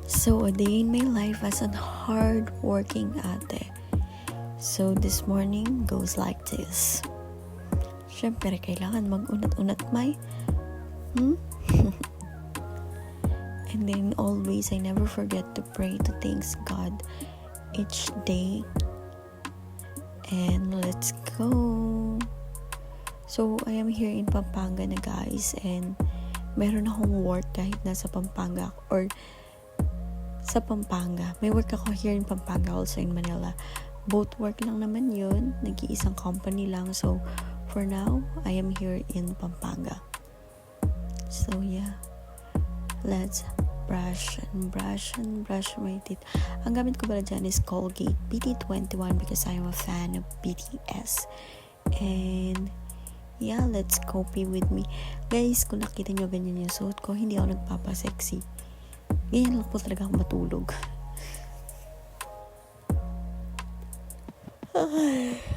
So, a day in my life as a hard-working ate. So, this morning goes like this. Siyempre, kailangan mag-unat-unat And then always, I never forget to pray to thank God each day. And let's go! So, I am here in Pampanga na guys, and meron akong work kahit nasa Pampanga or sa Pampanga. May work ako here in Pampanga, also in Manila. Both work lang naman yun. Nag-iisang company lang. So, for now, I am here in Pampanga. So, yeah. Let's brush my teeth. Ang gamit ko pala dyan is Colgate BT21 because I am a fan of BTS. And, yeah, let's copy with me. Guys, kung nakita nyo ganyan yung suot ko, hindi ako nagpapasexy. Ganyan lang po talaga ako matulog.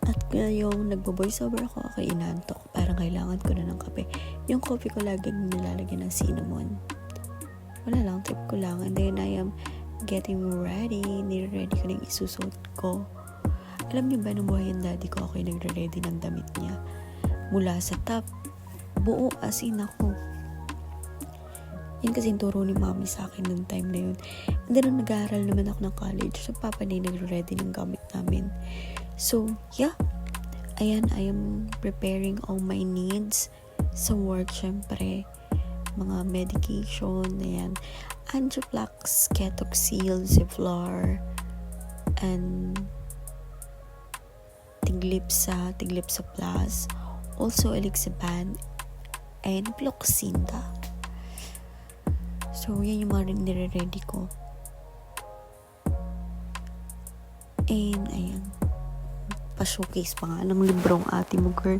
At ngayong nagbo-voiceover ako inaantok. Parang kailangan ko na ng kape. Yung coffee ko laging nilalagyan ng cinnamon. Wala lang, trip ko lang. And then I am getting ready. Nire-ready ko na yung isusuot ko. Alam niyo ba, nung buhay yung daddy ko, ako yung nagre-ready ng damit niya. Mula sa top, buo as in ako. Yan kasi yung turo ni mami sa akin nung time na yun. And then, nag-aaral naman ako ng college. So, papa na yung nagre-ready ng gamit namin. So, yeah. Ayan, I am preparing all my needs sa work, syempre. Mga medication, ayan. Angioplex, Ketoxil, Zevlar, and Tiglipsa Plus. Also, Elixiban, and Ploxinda. So, yan yung mga nire-ready ko. And, ayan. Pa-showcase pa nga ng librong ate mo, girl.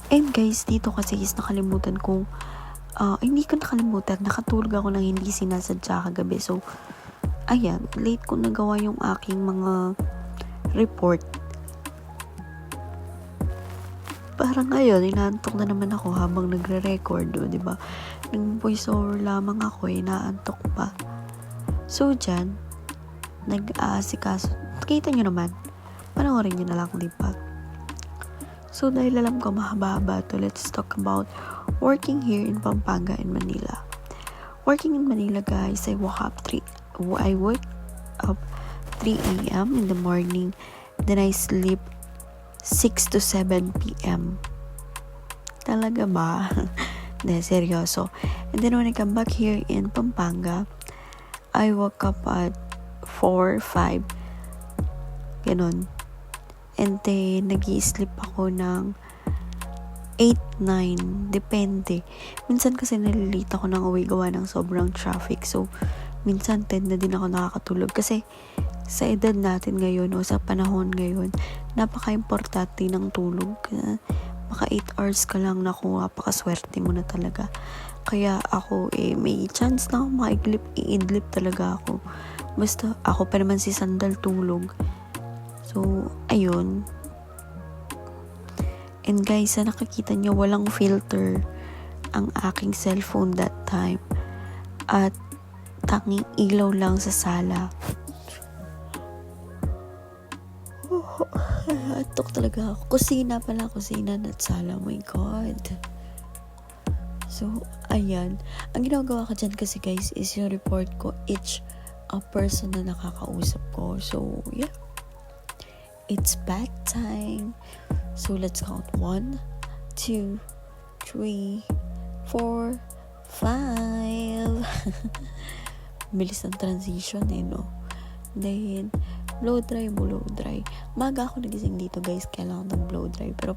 And, guys, dito kasi is nakalimutan kong hindi ko nakalimutan. Nakatulog ako ng hindi sinasadya kagabi. So, ayan. Late ko nagawa yung aking mga report. Parang ngayon, inaantok na naman ako habang nagre-record, diba? Nag-voiceover lamang ako, inaantok pa. So, dyan, nag-aasikaso. Kita nyo naman. Panoorin nyo na lang, diba? So, dahil alam ko mahaba-haba to, let's talk about working here in Pampanga in Manila. Working in Manila, guys, I wake up 3 a.m. in the morning. Then I sleep 6 to 7 p.m. Talaga ba? Hindi, seryoso. And then when I come back here in Pampanga, I woke up at 4, 5. Ganon. And then, nag-i-sleep ako ng 8, 9. Depende. Minsan kasi nalilita ako ng uwi gawa ng sobrang traffic. So, minsan 10 na din ako nakakatulog. Kasi, sa edad natin ngayon o sa panahon ngayon, napaka-importante ng tulog. Maka 8 hours ka lang nakuha, napakaswerte mo na talaga. Kaya ako may chance na ako i-idlip talaga ako. Basta ako pa naman si Sandal tulog. So, ayun. And guys, sa nakakita nyo, walang filter ang aking cellphone that time. At tanging ilaw lang sa sala. Atok talaga ako. Kusina at sala. Oh my God. So, ayan. Ang ginagawa ko dyan kasi guys is yung report ko each person na nakakausap ko. So, yeah. It's back time. So, let's count 1, 2, 3, 4, 5. Bilis ng transition no? Then, blow dry. Maga ako nagising dito guys, kailangan ng blow dry. Pero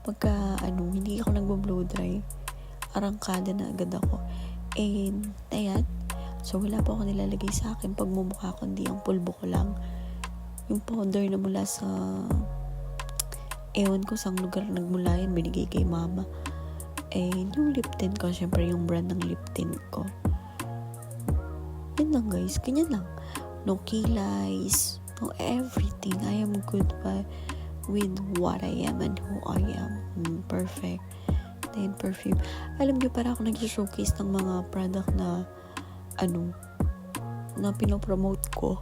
pagka hindi ako nagbo-blow dry, arangkada na agad ako. And, ayan. So, wala pa ako nilalagay sa akin pagmumukha ko, hindi ang pulbo ko lang. Yung powder na mula sa ewan ko sang lugar nagmula yan, binigay kay mama. And yung lip tint ko, syempre yung brand ng lip tint ko. Yan lang guys, ganyan lang. No kilais, no everything. I am good with what I am and who I am. Perfect. Then perfume. Alam niyo, para ako nag-showcase ng mga product na na pinopromote ko.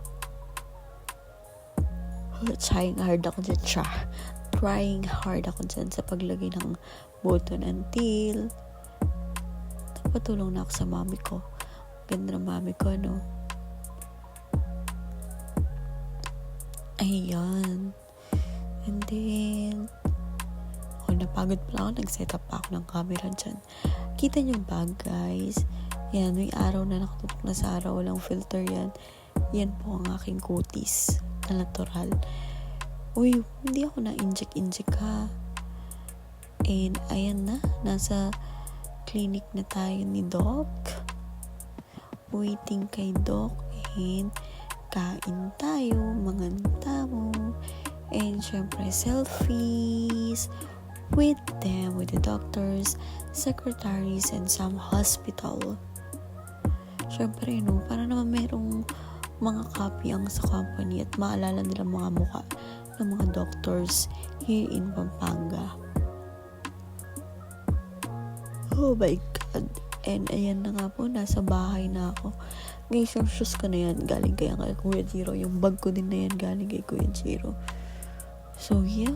Trying hard ako dyan sa paglagay ng button and tail. Patulong na ako sa mami ko. Ganda ng mami ko, no? Ayan. And then, napagod pala ako. Nag-set up pa ako ng camera dyan. Kita niyo ba, guys? Yan, may araw na nakatutok na sa araw. Walang filter yan. Yan po ang aking kutis na natural. Uy, hindi ako na-inject ha. And, ayan na. Nasa clinic na tayo ni Doc. Waiting kay Doc. And, kain tayo. Mga tamo. And, syempre, selfies with them, with the doctors, secretaries, and some hospital. Syempre, no, para naman merong mga copy ang sa company at maalala nila mga mukha ng mga doctors here in Pampanga. Oh my God. And ayan na nga po, nasa bahay na ako. Guys, yung shoes ko na yan, galing kaya kay Kuya Jiro. Yung bag ko din na yan, galing kay Kuya Jiro. So, yeah.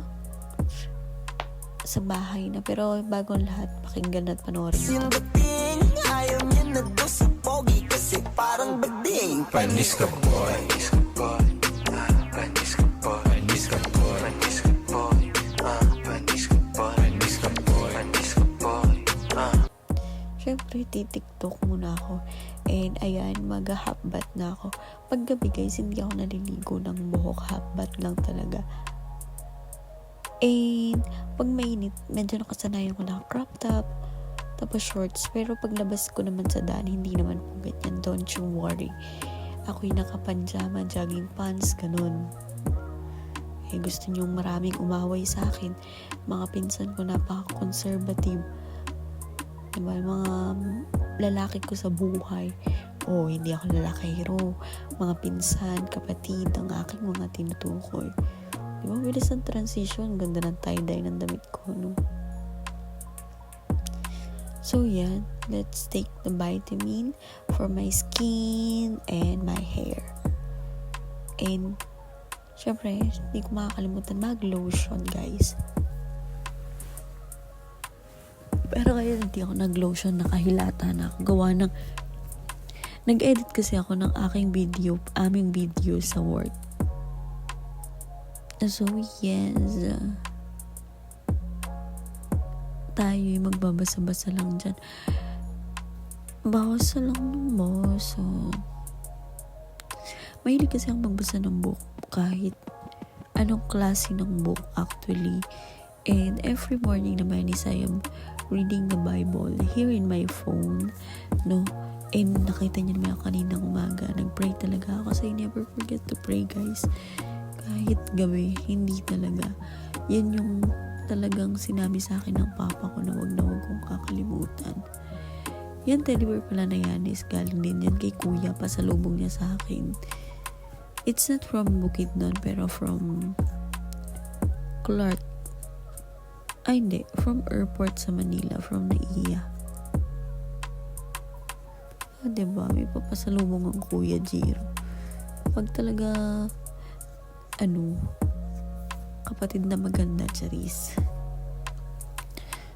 Sa bahay na. Pero bago ang lahat, pakinggan at panoorin. Simbating, ayaw niya na to sa pogi kasi parang bading. Panis ka boy, panis ka boy, panis ka boy, panis ka boy, panis ka boy, panis ka boy, panis ka boy, panis ka boy. Siyempre, titiktok muna ako. And ayan, mag-half-bath na ako. Paggabi guys, hindi ako naliligo ng buhok. Half-bath lang talaga. And pag mainit, medyo nakasanayan ko na crop top, tapos shorts. Pero paglabas ko naman sa daan, hindi naman po ganyan. Don't you worry. Ako'y nakapanjama, jogging pants, ganun. Eh, gusto nyong maraming umaway sa akin. Mga pinsan ko napaka-conservative. Diba, mga lalaki ko sa buhay. Oh, hindi ako lalakero. Mga pinsan, kapatid, ang aking mga tinutukoy. Diba, bilis ang transition. Ganda ng tie-dye ng damit ko, no? So, yan. Let's take the vitamin for my skin and my hair. And, syempre, hindi ko makakalimutan mag-lotion, guys. Pero kaya hindi ako nag-lotion, nakahilata na ako. Gawa ng, nag-edit kasi ako ng aming video sa work. So, yes. Tayo'y magbabasa-basa lang dyan. Basa lang ng basa. Mahilig kasi akong magbasa ng book. Kahit anong klase ng book actually. And every morning naman is I am reading the Bible here in my phone. No? And nakita niyo naman ako kaninang umaga. Nag-pray talaga ako. Kasi I never forget to pray, guys. Kahit gabi, hindi talaga. Yan yung talagang sinabi sa akin ng papa ko na wag kong kakalimutan. Yan teddy bear pala na yan is galing din yan kay kuya, pasalubong niya sa akin. It's not from Bukidnon pero from Clark. Ay hindi, from airport sa Manila, from Naiya. Diba, may papasalubong ang Kuya Jiro. Pag talaga kapatid na maganda, charis.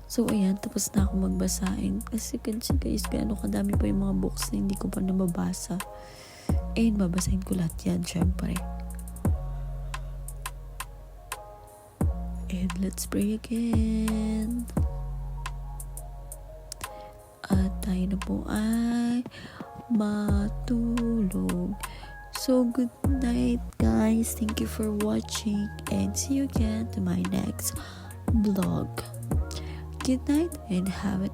So, ayan, tapos na ako magbasahin. Kasi guys, gaano kadami pa yung mga books na hindi ko pa nababasa. And, babasahin ko lahat yan, syempre. And, let's pray again. At tayo na po ay matulog. So, good night, guys. Thank you for watching and see you again to my next vlog. Good night and have a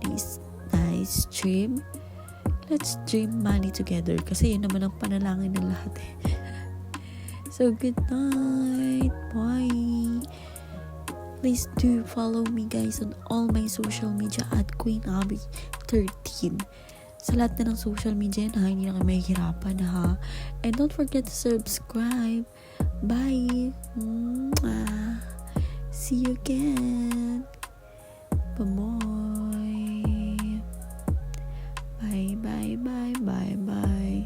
nice dream. Let's dream money together kasi yun naman ang panalangin ng lahat eh. So, good night. Bye. Please do follow me, guys, on all my social media at Queen Abby 13. Sa lahat na ng social media na hindi na kayo mahihirapan ha. And don't forget to subscribe. Bye. See you again. Bye-bye. Bye.